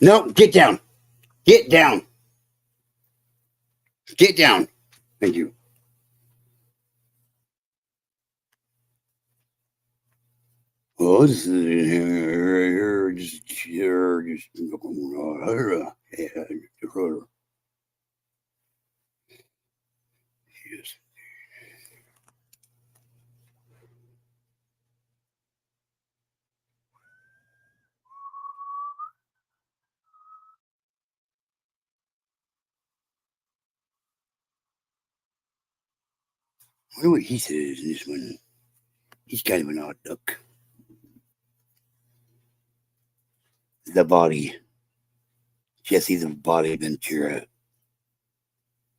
No, get down. Get down. Get down. Thank you. Well, this is here, just here, just yes. I wonder what he says in this one. He's kind of an odd duck. The body. Jesse the Body Ventura.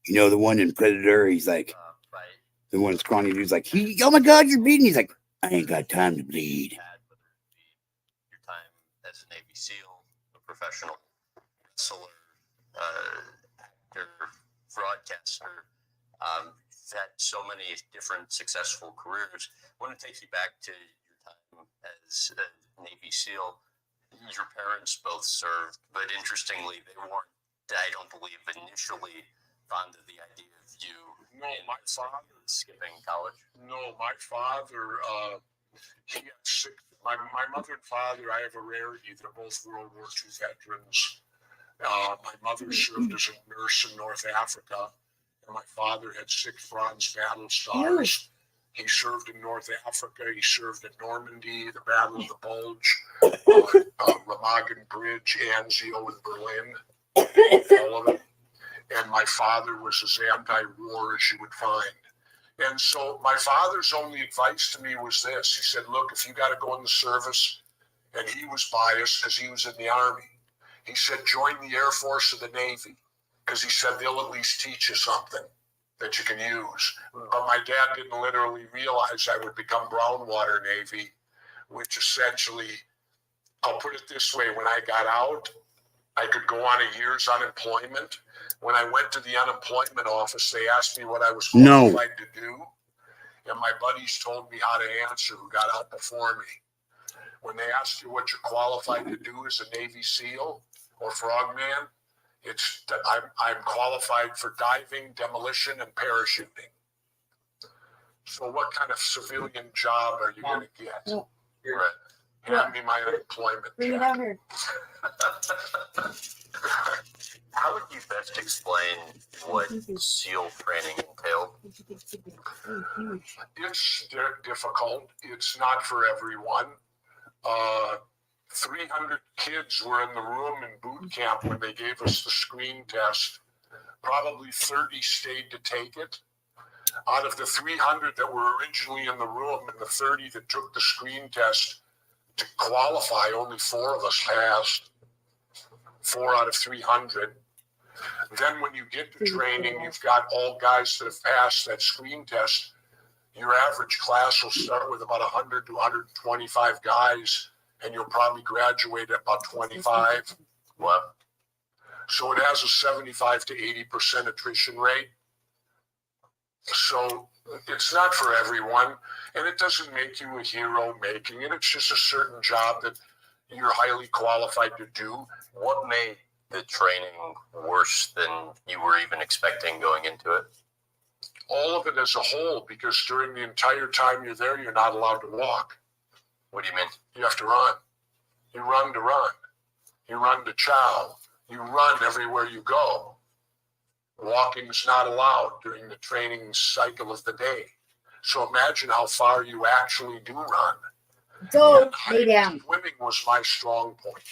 You know the one in Predator? He's like, right. The one scrawny dude's like, oh my God, you're bleeding. He's like, I ain't got time to bleed. Your time as a Navy SEAL, a professional wrestler, actor, broadcaster, you've had so many different successful careers. I want to take you back to your time as a Navy SEAL. Your parents both served, but interestingly, they weren't, I don't believe, initially fond of the idea of you. No, my father skipping college. No, my father, he had sick. My mother and father, I have a rarity. They're both World War II veterans. My mother served as a nurse in North Africa, and my father had 6 Bronze Battle Stars. He served in North Africa. He served in Normandy, the Battle of the Bulge, Remagen Bridge, Anzio, and Berlin, all of it. And my father was as anti-war as you would find. And so my father's only advice to me was this. He said, look, if you got to go in the service, and he was biased because he was in the Army, he said, join the Air Force or the Navy, because he said they'll at least teach you something that you can use. But my dad didn't literally realize I would become Brown Water Navy, which essentially, I'll put it this way, when I got out, I could go on a year's unemployment. When I went to the unemployment office, they asked me what I was qualified to do. And my buddies told me how to answer who got out before me. When they ask you what you're qualified to do as a Navy SEAL or frogman, it's that I'm qualified for diving, demolition, and parachuting. So what kind of civilian job are you going to get? Right. Hand me my unemployment check. How would you best explain what SEAL training entailed? It's difficult. It's not for everyone. 300 kids were in the room in boot camp when they gave us the screen test. Probably 30 stayed to take it. Out of the 300 that were originally in the room and the 30 that took the screen test to qualify, only 4 of us passed. 4 out of 300. Then when you get to training, you've got all guys that have passed that screen test. Your average class will start with about 100 to 125 guys, and you'll probably graduate at about 25. Wow. So it has a 75 to 80% attrition rate. So it's not for everyone, and it doesn't make you a hero making it. It's just a certain job that you're highly qualified to do. What made the training worse than you were even expecting going into it? All of it as a whole, because during the entire time you're there, you're not allowed to walk. What do you mean? You have to run. You run to run. You run to chow. You run everywhere you go. Walking is not allowed during the training cycle of the day. So imagine how far you actually do run. Go lay down. Swimming was my strong point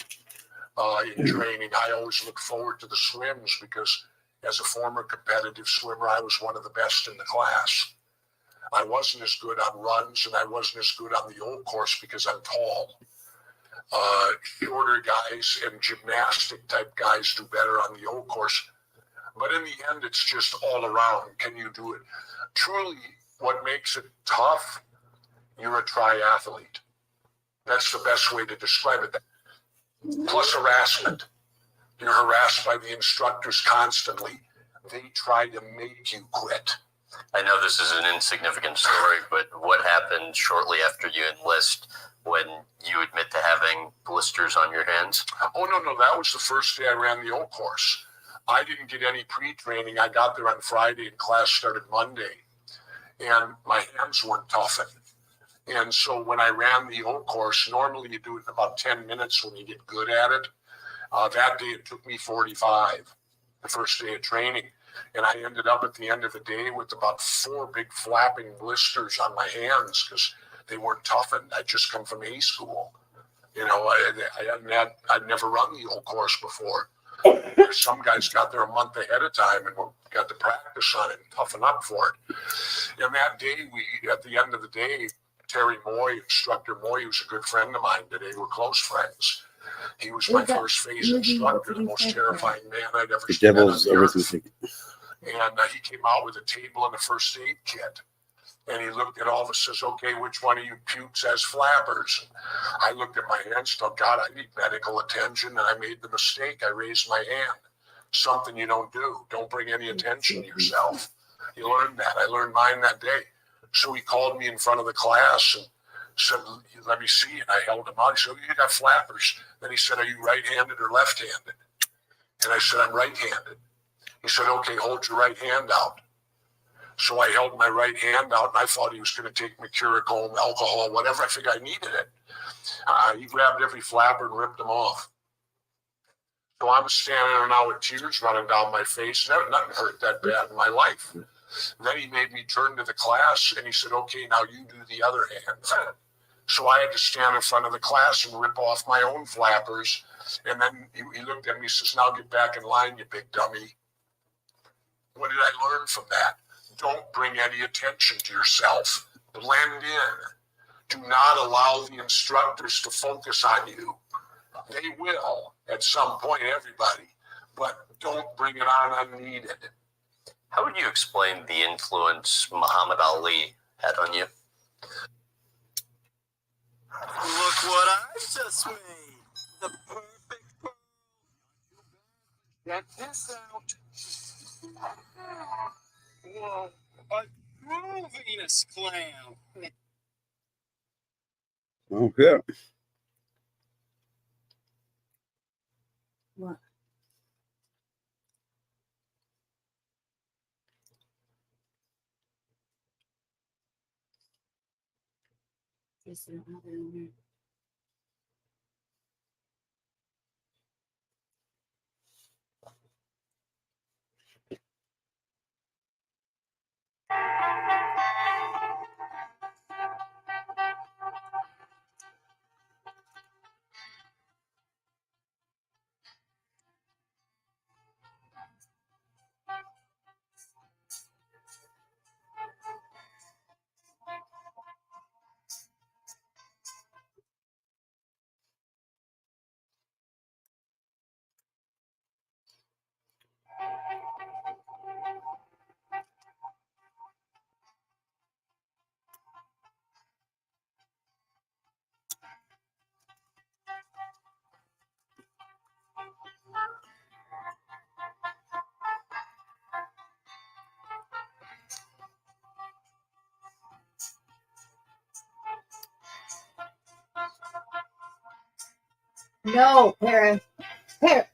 in training. I always look forward to the swims because as a former competitive swimmer, I was one of the best in the class. I wasn't as good on runs and I wasn't as good on the old course because I'm tall. Shorter guys and gymnastic type guys do better on the old course. But in the end, it's just all around. Can you do it? Truly, what makes it tough, you're a triathlete. That's the best way to describe it. Plus harassment. You're harassed by the instructors constantly. They try to make you quit. I know this is an insignificant story, but what happened shortly after you enlist when you admit to having blisters on your hands? Oh, no, that was the first day I ran the old course. I didn't get any pre-training. I got there on Friday and class started Monday. And my hands weren't toughened. And so when I ran the old course, normally you do it in about 10 minutes when you get good at it. That day it took me 45, the first day of training. And I ended up at the end of the day with about 4 big flapping blisters on my hands because they weren't toughened. I'd just come from A school. You know, I'd never run the old course before. Some guys got there a month ahead of time and got to practice on it and toughen up for it. And that day, at the end of the day, Terry Moy, Instructor Moy, who's a good friend of mine today, we're close friends. He was my first phase instructor, the most terrifying man I'd ever The seen. devil's arithmetic. And he came out with a table and a first aid kit. And he looked at all of us and says, okay, which one of you pukes has flappers? I looked at my hands, thought, God, I need medical attention. And I made the mistake. I raised my hand. Something you don't do. Don't bring any attention to yourself. You learn that. I learned mine that day. So he called me in front of the class and said, let me see. And I held him out. He said, oh, you got flappers. Then he said, are you right-handed or left-handed? And I said, I'm right-handed. He said, okay, hold your right hand out. So I held my right hand out, and I thought he was going to take Mercurochrome, alcohol, whatever. I figured I needed it. He grabbed every flapper and ripped them off. So I'm standing there now with tears running down my face. Nothing hurt that bad in my life. Then he made me turn to the class, and he said, okay, now you do the other hand. So I had to stand in front of the class and rip off my own flappers. And then he looked at me and says, now get back in line, you big dummy. What did I learn from that? Don't bring any attention to yourself. Blend in. Do not allow the instructors to focus on you. They will at some point, everybody, but don't bring it on unneeded. How would you explain the influence Muhammad Ali had on you? Look what I just made. The perfect pearl. Get this out. Whoa, a true Venus clam. Okay. What? Just don't have it in here. No, Para. Para.